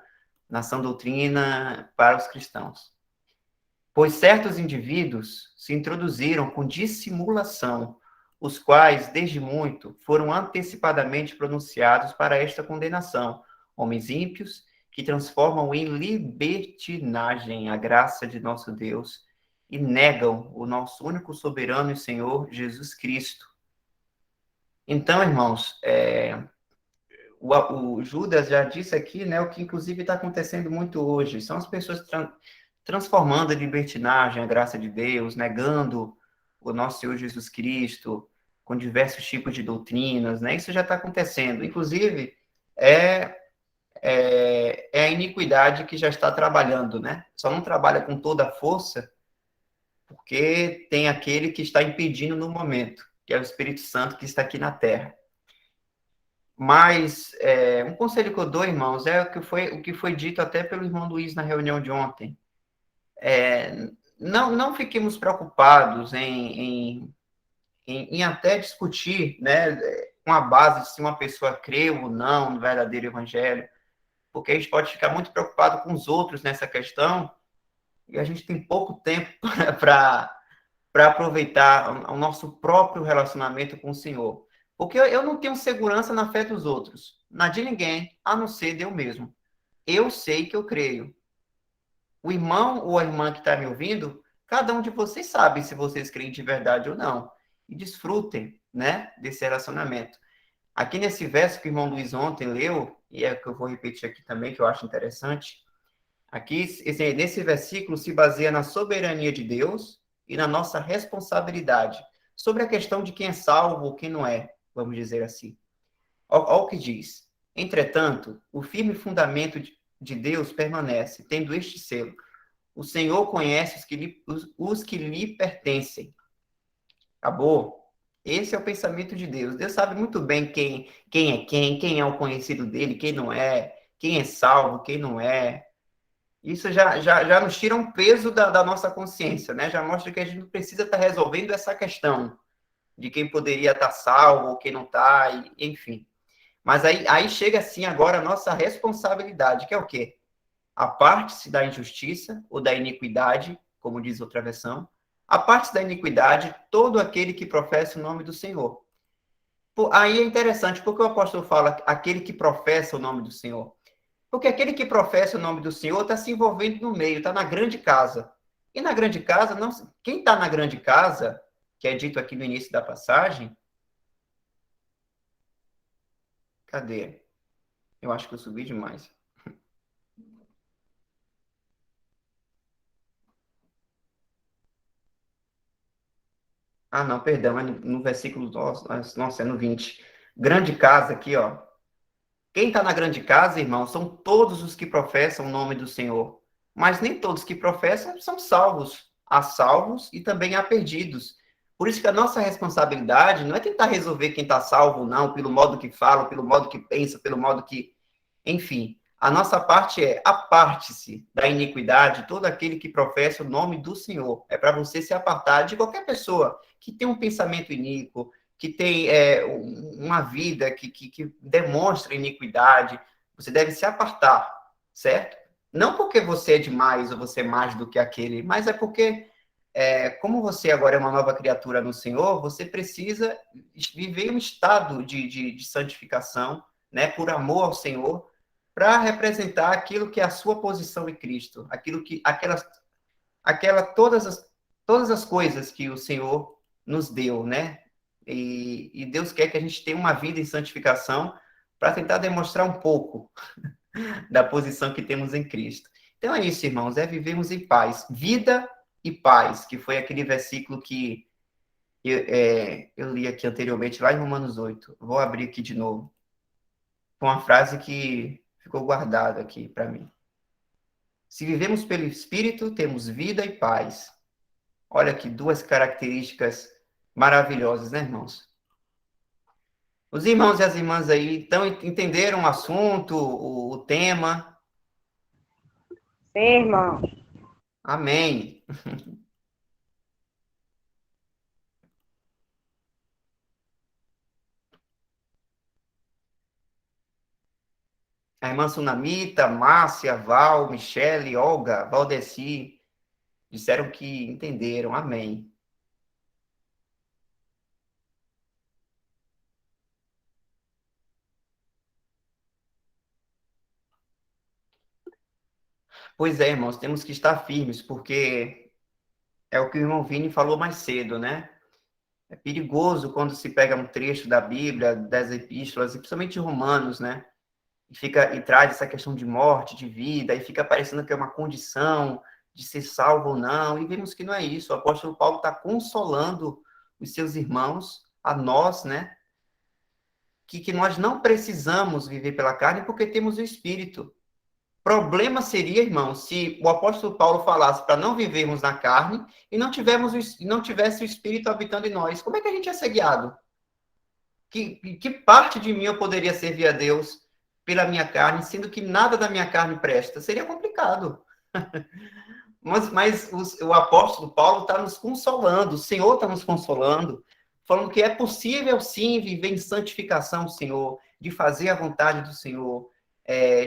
na sã doutrina para os cristãos. Pois certos indivíduos se introduziram com dissimulação, os quais, desde muito, foram antecipadamente pronunciados para esta condenação, homens ímpios, que transformam em libertinagem a graça de nosso Deus e negam o nosso único soberano e Senhor, Jesus Cristo. Então, irmãos, o Judas já disse aqui, né, o que inclusive está acontecendo muito hoje, são as pessoas transformando a libertinagem, a graça de Deus, negando o nosso Senhor Jesus Cristo, com diversos tipos de doutrinas, né? Isso já está acontecendo. Inclusive, é a iniquidade que já está trabalhando, né? Só não trabalha com toda a força, porque tem aquele que está impedindo no momento, que é o Espírito Santo que está aqui na Terra. Mas um conselho que eu dou, irmãos, é o que foi dito até pelo irmão Luiz na reunião de ontem. Não fiquemos preocupados em até discutir, né, com a base de se uma pessoa crê ou não no verdadeiro evangelho, porque a gente pode ficar muito preocupado com os outros nessa questão e a gente tem pouco tempo para aproveitar o nosso próprio relacionamento com o Senhor. Porque eu não tenho segurança na fé dos outros, na de ninguém, a não ser de eu mesmo. Eu sei que eu creio. O irmão ou a irmã que está me ouvindo, cada um de vocês sabe se vocês creem de verdade ou não. E desfrutem, né, desse relacionamento. Aqui nesse verso que o irmão Luiz ontem leu, e é que eu vou repetir aqui também, que eu acho interessante, aqui, nesse versículo se baseia na soberania de Deus e na nossa responsabilidade sobre a questão de quem é salvo ou quem não é, vamos dizer assim. Olha o que diz. Entretanto, o firme fundamento de Deus permanece, tendo este selo. O Senhor conhece os que lhe pertencem. Acabou? Esse é o pensamento de Deus. Deus sabe muito bem quem é quem é o conhecido dele, quem não é, quem é salvo, quem não é. Isso já nos tira um peso da nossa consciência, né? Já mostra que a gente não precisa estar resolvendo essa questão de quem poderia estar salvo ou quem não está, enfim. Mas aí chega, assim, agora a nossa responsabilidade, que é o quê? Aparte-se da injustiça ou da iniquidade, como diz outra versão, aparte-se da iniquidade todo aquele que professa o nome do Senhor. Aí é interessante, porque o apóstolo fala aquele que professa o nome do Senhor. Porque aquele que professa o nome do Senhor está se envolvendo no meio, está na grande casa. E na grande casa, não, quem está na grande casa, que é dito aqui no início da passagem, cadê? Eu acho que eu subi demais. Ah, não, perdão, é no versículo, nossa, é no 20. Grande casa aqui, ó. Quem está na grande casa, irmão, são todos os que professam o nome do Senhor. Mas nem todos que professam são salvos. Há salvos e também há perdidos. Por isso que a nossa responsabilidade não é tentar resolver quem está salvo ou não, pelo modo que fala, pelo modo que pensa, pelo modo que... Enfim, a nossa parte é aparte-se da iniquidade todo aquele que professa o nome do Senhor. É para você se apartar de qualquer pessoa que tem um pensamento iníquo, que tem uma vida que demonstra iniquidade. Você deve se apartar, certo? Não porque você é demais ou você é mais do que aquele, mas é porque, como você agora é uma nova criatura no Senhor, você precisa viver um estado de santificação, né, por amor ao Senhor, para representar aquilo que é a sua posição em Cristo, todas as coisas que o Senhor nos deu, né? E Deus quer que a gente tenha uma vida em santificação para tentar demonstrar um pouco da posição que temos em Cristo. Então é isso, irmãos, vivemos em paz. Vida e paz, que foi aquele versículo que eu li aqui anteriormente, lá em Romanos 8. Vou abrir aqui de novo. Foi uma frase que ficou guardada aqui para mim. Se vivemos pelo Espírito, temos vida e paz. Olha que duas características maravilhosas, né, irmãos? Os irmãos e as irmãs aí entenderam o assunto, o tema? Sim, irmão. Amém. A irmã Sunamita, Márcia, Val, Michele, Olga, Valdeci, disseram que entenderam. Amém. Pois é, irmãos, temos que estar firmes, porque é o que o irmão Vini falou mais cedo, né? É perigoso quando se pega um trecho da Bíblia, das epístolas, e principalmente Romanos, né? E traz essa questão de morte, de vida, e fica parecendo que é uma condição de ser salvo ou não, e vemos que não é isso. O apóstolo Paulo está consolando os seus irmãos, a nós, né? Que nós não precisamos viver pela carne porque temos o Espírito. Problema seria, irmão, se o apóstolo Paulo falasse para não vivermos na carne e não tivesse o Espírito habitando em nós. Como é que a gente ia ser guiado? Que parte de mim eu poderia servir a Deus pela minha carne, sendo que nada da minha carne presta? Seria complicado. Mas o apóstolo Paulo está nos consolando, o Senhor está nos consolando, falando que é possível, sim, viver em santificação do Senhor, de fazer a vontade do Senhor,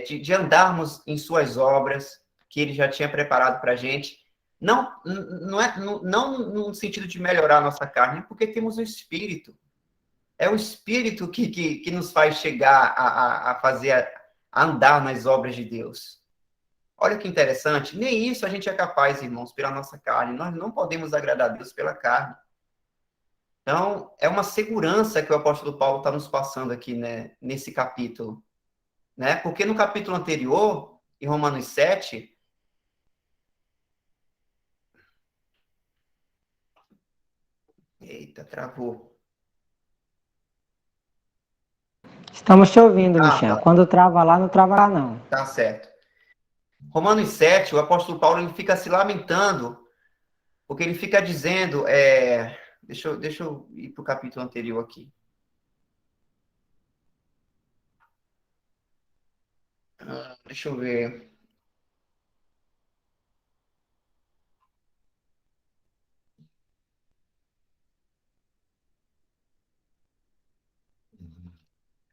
de andarmos em suas obras, que Ele já tinha preparado para a gente. Não no sentido de melhorar a nossa carne, porque temos o Espírito. É o Espírito que nos faz chegar a andar nas obras de Deus. Olha que interessante, nem isso a gente é capaz, irmãos, pela nossa carne. Nós não podemos agradar a Deus pela carne. Então, é uma segurança que o apóstolo Paulo está nos passando aqui, né, nesse capítulo. Né? Porque no capítulo anterior, em Romanos 7, eita, travou. Estamos te ouvindo, Michel. Tá. Quando trava lá, não trava lá, não. Tá certo. Romanos 7, o apóstolo Paulo ele fica se lamentando, porque ele fica dizendo, deixa eu ir para o capítulo anterior aqui. Deixa eu ver.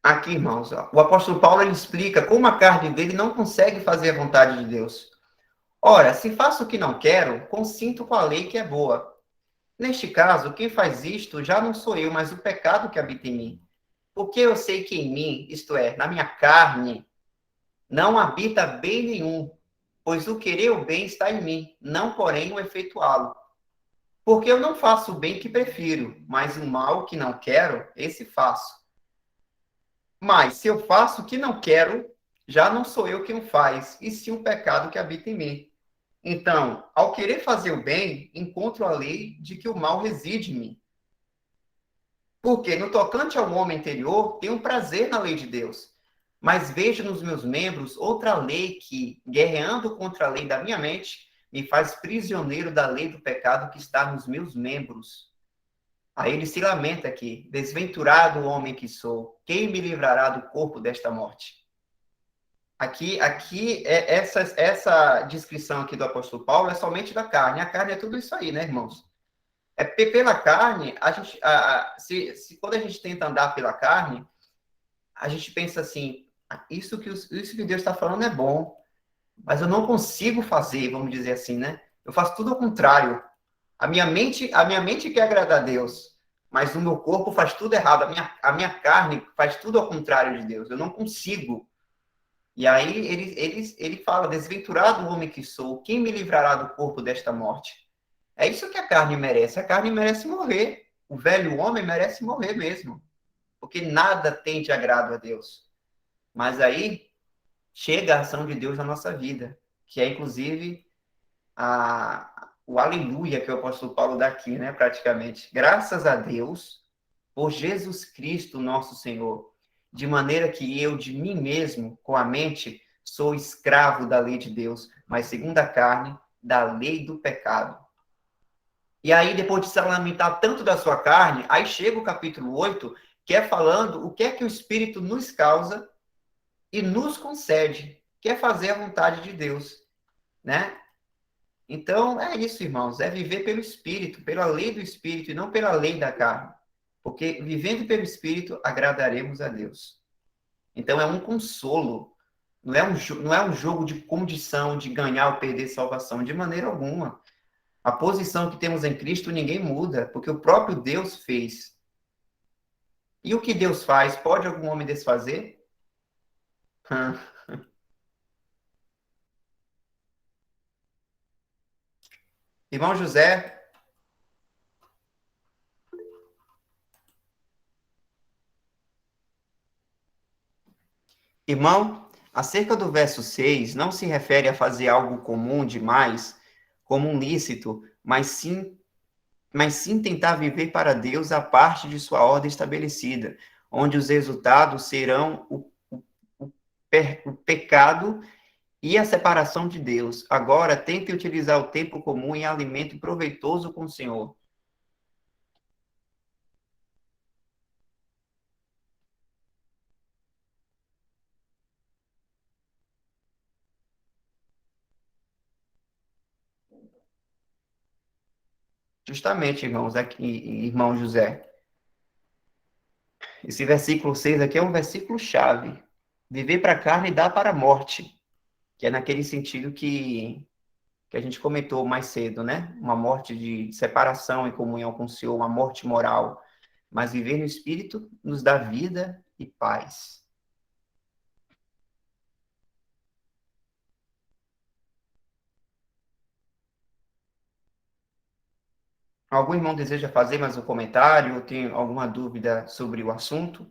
Aqui, irmãos, ó, o apóstolo Paulo ele explica como a carne dele não consegue fazer a vontade de Deus. Ora, se faço o que não quero, consinto com a lei que é boa. Neste caso, quem faz isto já não sou eu, mas o pecado que habita em mim. Porque eu sei que em mim, isto é, na minha carne, não habita bem nenhum, pois o querer o bem está em mim, não porém o efetuá-lo. Porque eu não faço o bem que prefiro, mas o mal que não quero, esse faço. Mas se eu faço o que não quero, já não sou eu quem o faz, e sim o pecado que habita em mim. Então, ao querer fazer o bem, encontro a lei de que o mal reside em mim. Porque no tocante ao homem interior, tenho prazer na lei de Deus, mas vejo nos meus membros outra lei que, guerreando contra a lei da minha mente, me faz prisioneiro da lei do pecado que está nos meus membros. Aí ele se lamenta aqui, desventurado homem que sou, quem me livrará do corpo desta morte? Aqui essa descrição aqui do apóstolo Paulo é somente da carne. A carne é tudo isso aí, né, irmãos? Pela carne, a gente, quando a gente tenta andar pela carne, a gente pensa assim, isso que Deus está falando é bom, mas eu não consigo fazer, vamos dizer assim, né? Eu faço tudo ao contrário. A minha mente quer agradar a Deus, mas o meu corpo faz tudo errado. A minha carne faz tudo ao contrário de Deus. Eu não consigo. E aí ele fala, desventurado o homem que sou, quem me livrará do corpo desta morte? É isso que a carne merece. A carne merece morrer. O velho homem merece morrer mesmo. Porque nada tem de agrado a Deus. Mas aí chega a ação de Deus na nossa vida, que é inclusive o aleluia que o apóstolo Paulo dá aqui, né, praticamente. Graças a Deus por Jesus Cristo, nosso Senhor, de maneira que eu, de mim mesmo, com a mente, sou escravo da lei de Deus, mas segundo a carne, da lei do pecado. E aí, depois de se lamentar tanto da sua carne, aí chega o capítulo 8, que é falando o que é que o Espírito nos causa e nos concede, que é fazer a vontade de Deus, né? Então, é isso, irmãos, é viver pelo Espírito, pela lei do Espírito e não pela lei da carne. Porque vivendo pelo Espírito, agradaremos a Deus. Então, é um consolo. Não é um jogo de condição de ganhar ou perder salvação, de maneira alguma. A posição que temos em Cristo ninguém muda, porque o próprio Deus fez. E o que Deus faz, pode algum homem desfazer? Irmão José, irmão, acerca do verso 6, não se refere a fazer algo comum demais, como um lícito, mas sim tentar viver para Deus a parte de sua ordem estabelecida, onde os resultados serão o pecado e a separação de Deus. Agora, tente utilizar o tempo comum em alimento proveitoso com o Senhor. Justamente, irmãos, aqui, irmão José. Esse versículo 6 aqui é um versículo chave. Viver para a carne e dar para a morte, que é naquele sentido que a gente comentou mais cedo, né? Uma morte de separação em comunhão com o Senhor, uma morte moral. Mas viver no Espírito nos dá vida e paz. Algum irmão deseja fazer mais um comentário ou tem alguma dúvida sobre o assunto?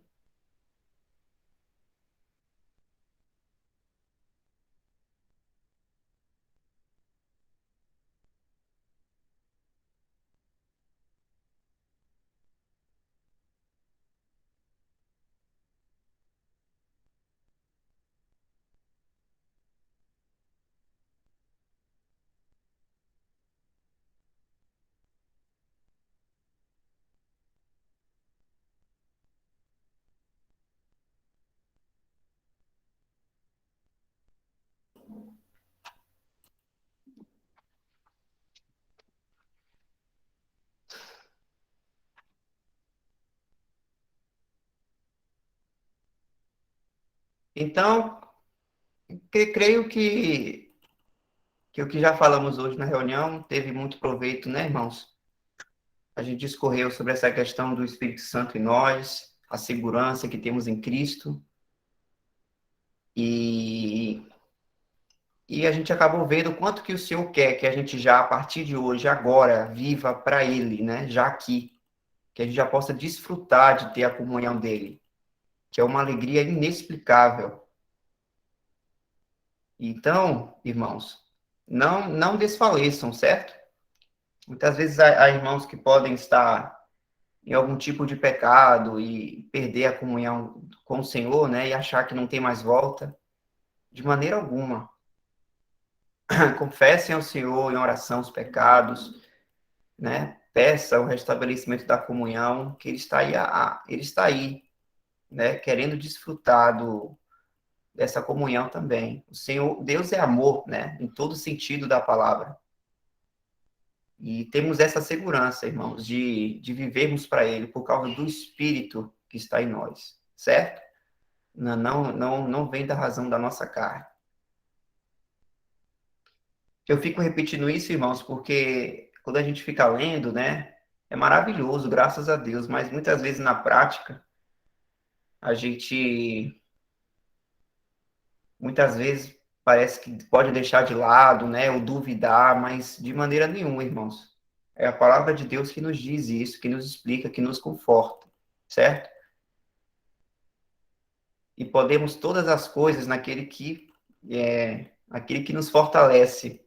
Então, creio que o que já falamos hoje na reunião teve muito proveito, né, irmãos? A gente discorreu sobre essa questão do Espírito Santo em nós, a segurança que temos em Cristo, e, e a gente acabou vendo o quanto que o Senhor quer que a gente já, a partir de hoje, agora, viva para Ele, né? Já aqui, que a gente já possa desfrutar de ter a comunhão dEle, que é uma alegria inexplicável. Então, irmãos, não desfaleçam, certo? Muitas vezes há irmãos que podem estar em algum tipo de pecado e perder a comunhão com o Senhor, né? E achar que não tem mais volta. De maneira alguma. Confessem ao Senhor em oração os pecados, né? Peça o restabelecimento da comunhão, que Ele está aí, Ele está aí, né? Querendo desfrutar dessa comunhão também. O Senhor, Deus é amor, né? Em todo sentido da palavra. E temos essa segurança, irmãos, de vivermos para Ele por causa do Espírito que está em nós, certo? Não vem da razão da nossa carne. Eu fico repetindo isso, irmãos, porque quando a gente fica lendo, né, é maravilhoso, graças a Deus, mas muitas vezes na prática, a gente, muitas vezes, parece que pode deixar de lado, né, ou duvidar, mas de maneira nenhuma, irmãos. É a palavra de Deus que nos diz isso, que nos explica, que nos conforta, certo? E podemos todas as coisas aquele que nos fortalece.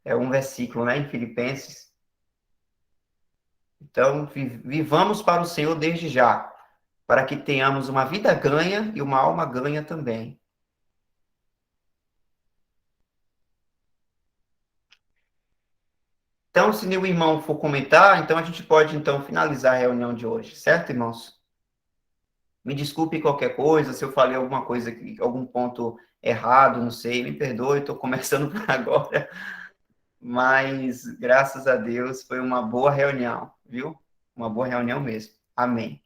É um versículo, né, em Filipenses. Então, vivamos para o Senhor desde já, para que tenhamos uma vida ganha e uma alma ganha também. Então, se nenhum irmão for comentar, então a gente pode, então, finalizar a reunião de hoje, certo, irmãos? Me desculpe qualquer coisa, se eu falei alguma coisa, algum ponto errado, não sei, me perdoe, estou começando por agora, mas, graças a Deus, foi uma boa reunião, viu? Uma boa reunião mesmo. Amém.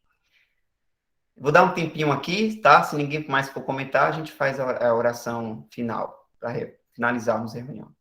Vou dar um tempinho aqui, tá? Se ninguém mais for comentar, a gente faz a oração final, para finalizarmos a reunião.